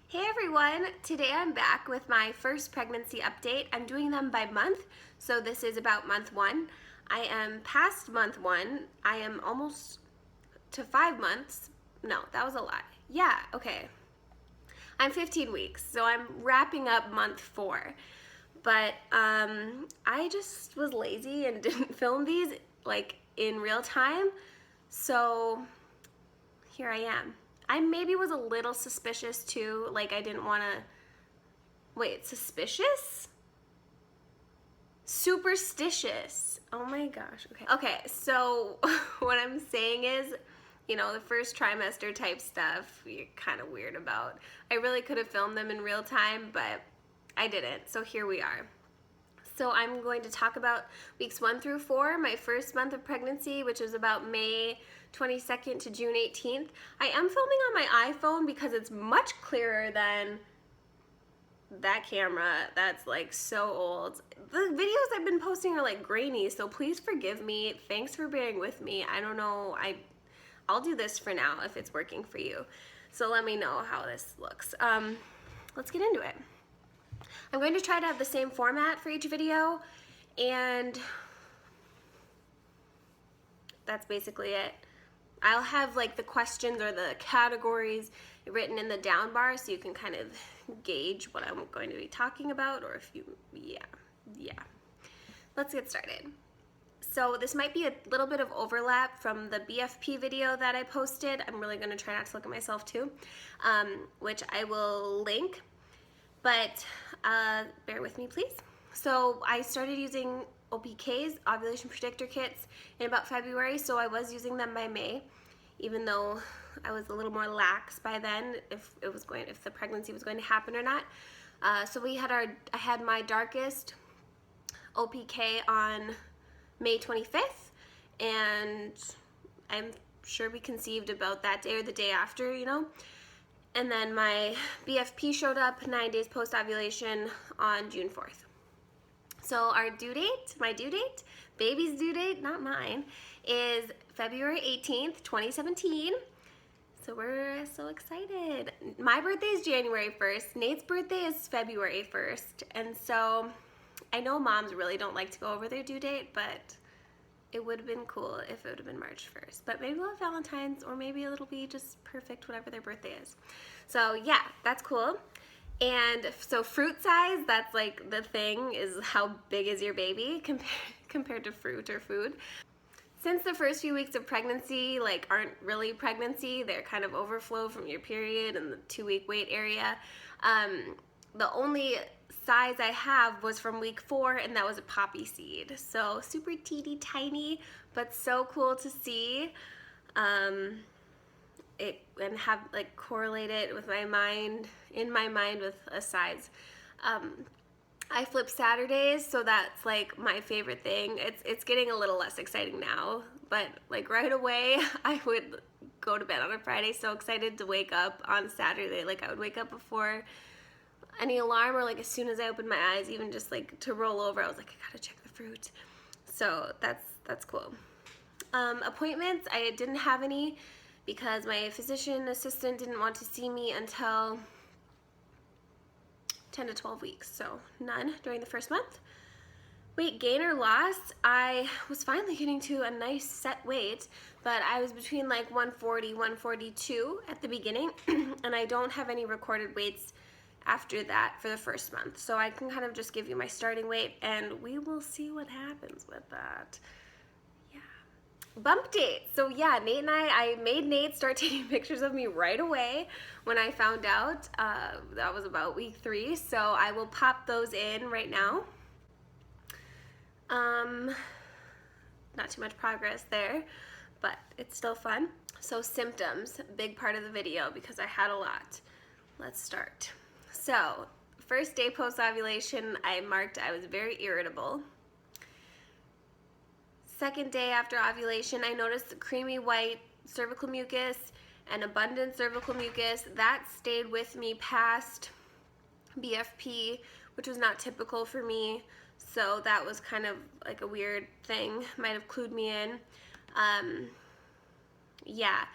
Hey everyone, today I'm back with my first pregnancy update. I'm doing them by month, so this is about month 1. I am past month 1. I am almost to 5 months. No, that was a lie. Yeah, okay. I'm 15 weeks, so I'm wrapping up month 4. But I just was lazy and didn't film these like in real time, so here I am. I maybe was a little suspicious too, like I didn't want to, wait, suspicious? Superstitious. Oh my gosh, okay. Okay, so what I'm saying is, the first trimester type stuff, you're kind of weird about. I really could have filmed them in real time, but I didn't, so here we are. So I'm going to talk about weeks 1 through 4, my first month of pregnancy, which was about May 22nd to June 18th. I am filming on my iPhone because it's much clearer than that camera that's like so old. The videos I've been posting are like grainy, so please forgive me. Thanks for bearing with me. I don't know, I'll do this for now if it's working for you. So let me know how this looks. Let's get into it. I'm going to try to have the same format for each video, and that's basically it. I'll have like the questions or the categories written in the down bar so you can kind of gauge what I'm going to be talking about, or if you, yeah. Let's get started. So this might be a little bit of overlap from the BFP video that I posted. I'm really going to try not to look at myself too, which I will link. But bear with me, please. So I started using OPKs, ovulation predictor kits, in about February, so I was using them by May, even though I was a little more lax by then if the pregnancy was going to happen or not. So I had my darkest OPK on May 25th, and I'm sure we conceived about that day or the day after, And then my BFP showed up 9 days post-ovulation on June 4th. So our due date, my due date, baby's due date, not mine, is February 18th, 2017. So we're so excited. My birthday is January 1st. Nate's birthday is February 1st. And so I know moms really don't like to go over their due date, but it would have been cool if it would have been March 1st. But maybe we'll have Valentine's, or maybe it'll be just perfect, whatever their birthday is. So yeah, that's cool. And so fruit size, that's like the thing, is how big is your baby compared to fruit or food. Since the first few weeks of pregnancy aren't really pregnancy, they're kind of overflow from your period and the 2-week wait area. The only size I have was from week 4, and that was a poppy seed. So super teeny tiny, but so cool to see. It and have correlate it with my mind, in my mind, with a size. I flip Saturdays, so that's like my favorite thing. It's getting a little less exciting now, but right away I would go to bed on a Friday so excited to wake up on Saturday. I would wake up before any alarm, or as soon as I opened my eyes, even just to roll over, I was like, I gotta check the fruit. So that's cool. Appointments, I didn't have any because my physician assistant didn't want to see me until 10 to 12 weeks, so none during the first month. Weight gain or loss, I was finally getting to a nice set weight, but I was between 140, 142 at the beginning, and I don't have any recorded weights after that for the first month. So I can kind of just give you my starting weight, and we will see what happens with that. Yeah. Bump date. So yeah, Nate and I made Nate start taking pictures of me right away when I found out. That was about week 3, so I will pop those in right now. Not too much progress there, but it's still fun. So symptoms, big part of the video because I had a lot. Let's start. So first day post-ovulation, I marked I was very irritable. Second day after ovulation, I noticed the creamy white cervical mucus and abundant cervical mucus. That stayed with me past BFP, which was not typical for me. So that was kind of like a weird thing, might have clued me in. Yeah,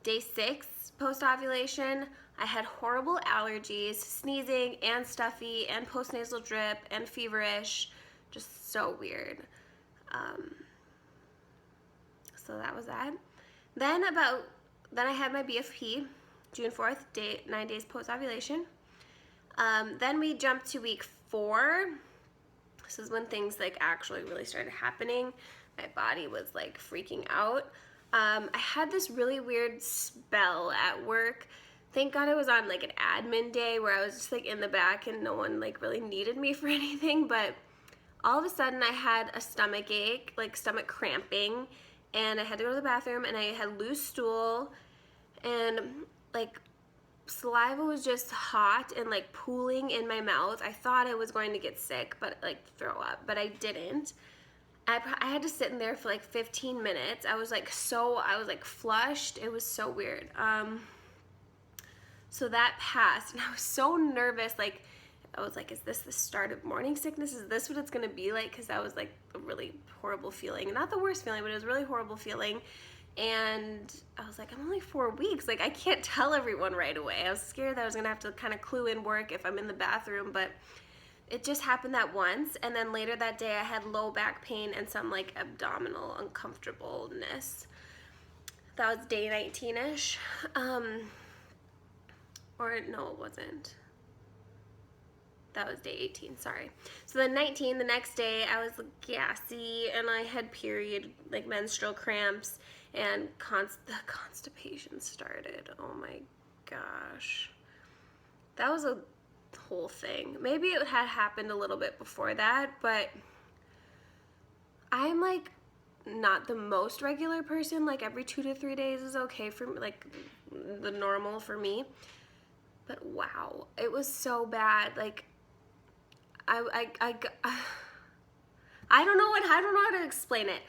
day 6 post-ovulation, I had horrible allergies, sneezing and stuffy and postnasal drip and feverish, just so weird. So that was that. Then I had my BFP, June 4th, 9 days post-ovulation. Then we jumped to week 4. This is when things like actually really started happening. My body was like freaking out. I had this really weird spell at work. Thank God I was on like an admin day where I was just like in the back and no one like really needed me for anything, but all of a sudden I had a stomach ache, like stomach cramping, and I had to go to the bathroom, and I had loose stool, and like saliva was just hot and like pooling in my mouth. I thought I was going to get sick, but like throw up, but I didn't. I had to sit in there for like 15 minutes. I was like flushed. It was so weird. So that passed, and I was so nervous. Like, I was like, is this the start of morning sickness? Is this what it's gonna be like? Because that was like a really horrible feeling. Not the worst feeling, but it was a really horrible feeling. And I was like, I'm only 4 weeks. Like, I can't tell everyone right away. I was scared that I was gonna have to kind of clue in work if I'm in the bathroom, but it just happened that once. And then later that day, I had low back pain and some like abdominal uncomfortableness. That was day 19-ish. Or no, it wasn't. That was day 18, sorry. So then 19, the next day, I was gassy, and I had period, like menstrual cramps, and the constipation started. Oh my gosh. That was a whole thing. Maybe it had happened a little bit before that, but I'm like not the most regular person. Like every 2 to 3 days is okay for me, like the normal for me. But wow, it was so bad. Like I don't know how to explain it.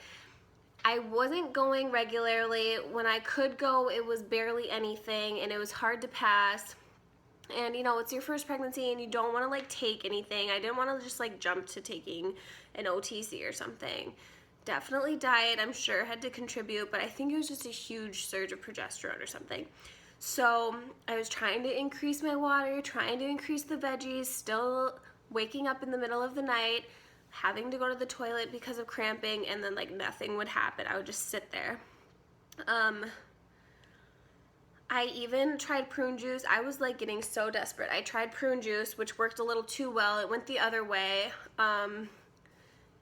I wasn't going regularly. When I could go, it was barely anything, and it was hard to pass. And you know, it's your first pregnancy, and you don't want to like take anything. I didn't want to just like jump to taking an OTC or something. Definitely diet, I'm sure, had to contribute, but I think it was just a huge surge of progesterone or something. So I was trying to increase my water, trying to increase the veggies, still waking up in the middle of the night, having to go to the toilet because of cramping, and then like nothing would happen. I would just sit there. I even tried prune juice. I was like getting so desperate. I tried prune juice, which worked a little too well. It went the other way. And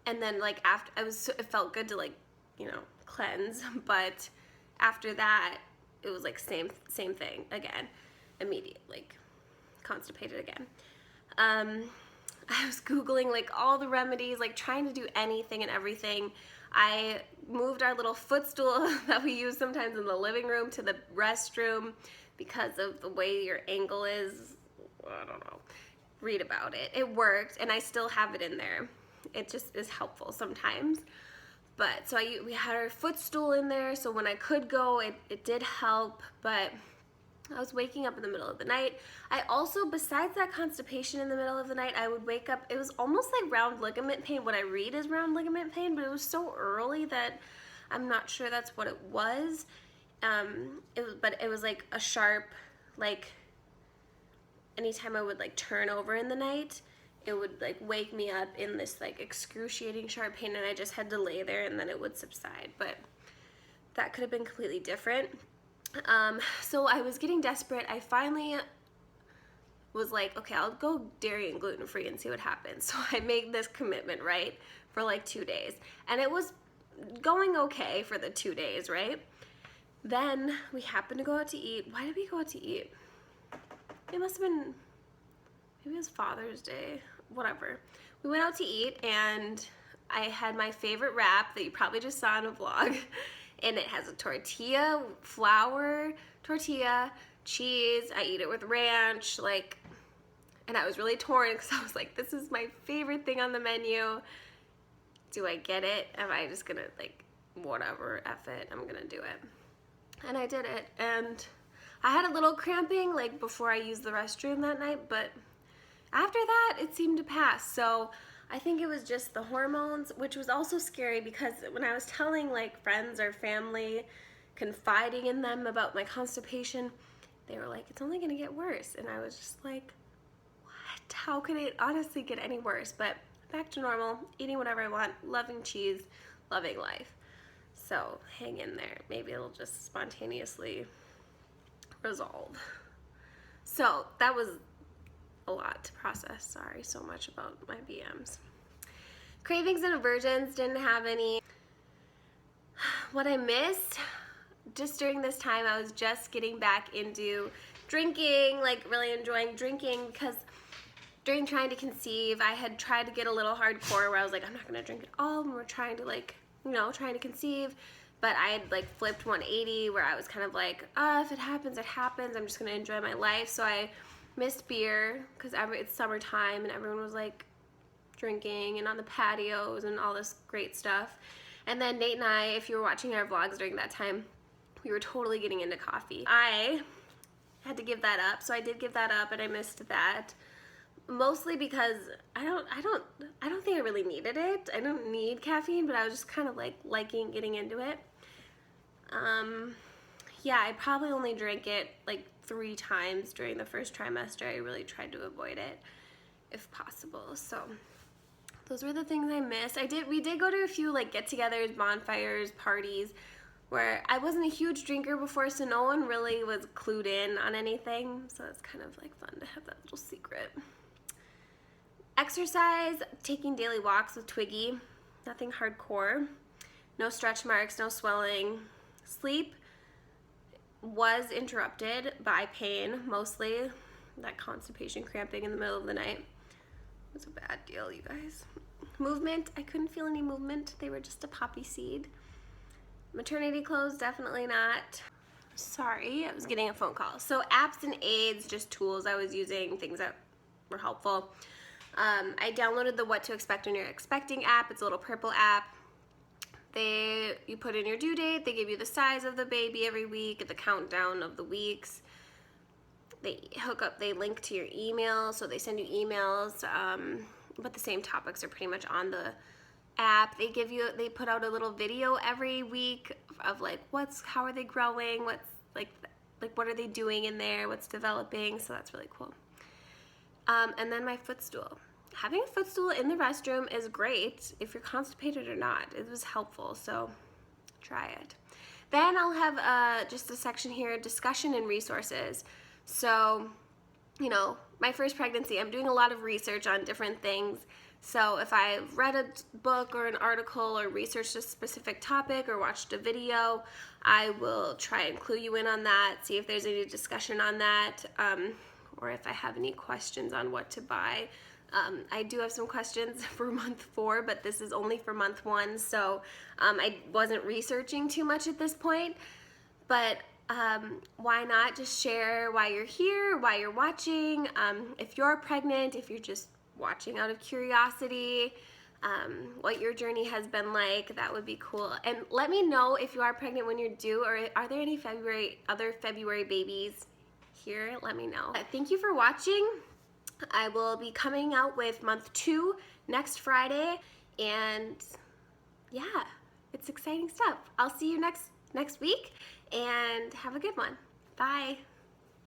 then like after, it felt good to like, you know, cleanse, but after that, it was like same thing again, immediate, like constipated again. I was Googling like all the remedies, like trying to do anything and everything. I moved our little footstool that we use sometimes in the living room to the restroom because of the way your angle is. I don't know. Read about it. It worked, and I still have it in there. It just is helpful sometimes. But so we had our footstool in there, so when I could go, it did help, but I was waking up in the middle of the night. I also, besides that constipation in the middle of the night, I would wake up, it was almost like round ligament pain. What I read is round ligament pain, but it was so early that I'm not sure that's what it was. But it was like a sharp, like anytime I would like turn over in the night, it would like wake me up in this like excruciating sharp pain, and I just had to lay there and then it would subside. But that could have been completely different. So I was getting desperate. I finally was like, okay, I'll go dairy and gluten free and see what happens. So I made this commitment, right, for like 2 days, and it was going okay for the 2 days, right? Then we happened to go out to eat. Why did we go out to eat? It must have been, maybe it was Father's Day, whatever. We went out to eat, and I had my favorite wrap that you probably just saw in a vlog, and it has a tortilla, flour, tortilla, cheese. I eat it with ranch, like, and I was really torn because I was like, this is my favorite thing on the menu. Do I get it? Am I just gonna like, whatever, F it, I'm gonna do it. And I did it, and I had a little cramping like before I used the restroom that night, but after that, it seemed to pass. So I think it was just the hormones, which was also scary because when I was telling like friends or family, confiding in them about my constipation, they were like, it's only gonna get worse. And I was just like, what? How could it honestly get any worse? But back to normal, eating whatever I want, loving cheese, loving life. So hang in there. Maybe it'll just spontaneously resolve. So that was a lot to process. Sorry so much about my BMs. Cravings and aversions, didn't have any. What I missed, just during this time, I was just getting back into drinking, like really enjoying drinking, because during trying to conceive, I had tried to get a little hardcore where I was like, I'm not gonna drink at all, and we're trying to like, you know, trying to conceive. But I had like flipped 180 where I was kind of like, if it happens, it happens. I'm just gonna enjoy my life. So I missed beer because it's summertime and everyone was like drinking and on the patios and all this great stuff. And then Nate and I, if you were watching our vlogs during that time, we were totally getting into coffee. I had to give that up, so I did give that up, and I missed that. Mostly because I don't think I really needed it. I don't need caffeine, but I was just kind of like liking getting into it. Yeah, I probably only drank it like 3 times during the first trimester. I really tried to avoid it if possible. So those were the things I missed. We did go to a few like get-togethers, bonfires, parties, where I wasn't a huge drinker before, so no one really was clued in on anything. So it's kind of like fun to have that little secret. Exercise, taking daily walks with Twiggy, nothing hardcore. No stretch marks, no swelling. Sleep was interrupted by pain, mostly. That constipation, cramping in the middle of the night. It was a bad deal, you guys. Movement, I couldn't feel any movement. They were just a poppy seed. Maternity clothes, definitely not. Sorry, I was getting a phone call. So apps and aids, just tools I was using, things that were helpful. I downloaded the What to Expect When You're Expecting app. It's a little purple app. You put in your due date, they give you the size of the baby every week, the countdown of the weeks. They link to your email, so they send you emails, but the same topics are pretty much on the app. They put out a little video every week of like how are they growing, what's like what are they doing in there, what's developing, so that's really cool. And then my footstool. Having a footstool in the restroom is great if you're constipated or not. It was helpful, so try it. Then I'll have just a section here, discussion and resources. So, you know, my first pregnancy, I'm doing a lot of research on different things. So if I've read a book or an article or researched a specific topic or watched a video, I will try and clue you in on that, see if there's any discussion on that, or if I have any questions on what to buy. I do have some questions for month 4, but this is only for month 1, so I wasn't researching too much at this point. But why not just share why you're here, why you're watching, if you're pregnant, if you're just watching out of curiosity, what your journey has been like. That would be cool. And let me know if you are pregnant when you're due, or are there any other February babies here? Let me know. Thank you for watching. I will be coming out with month 2 next Friday, and yeah, it's exciting stuff. I'll see you next week, and have a good one. Bye.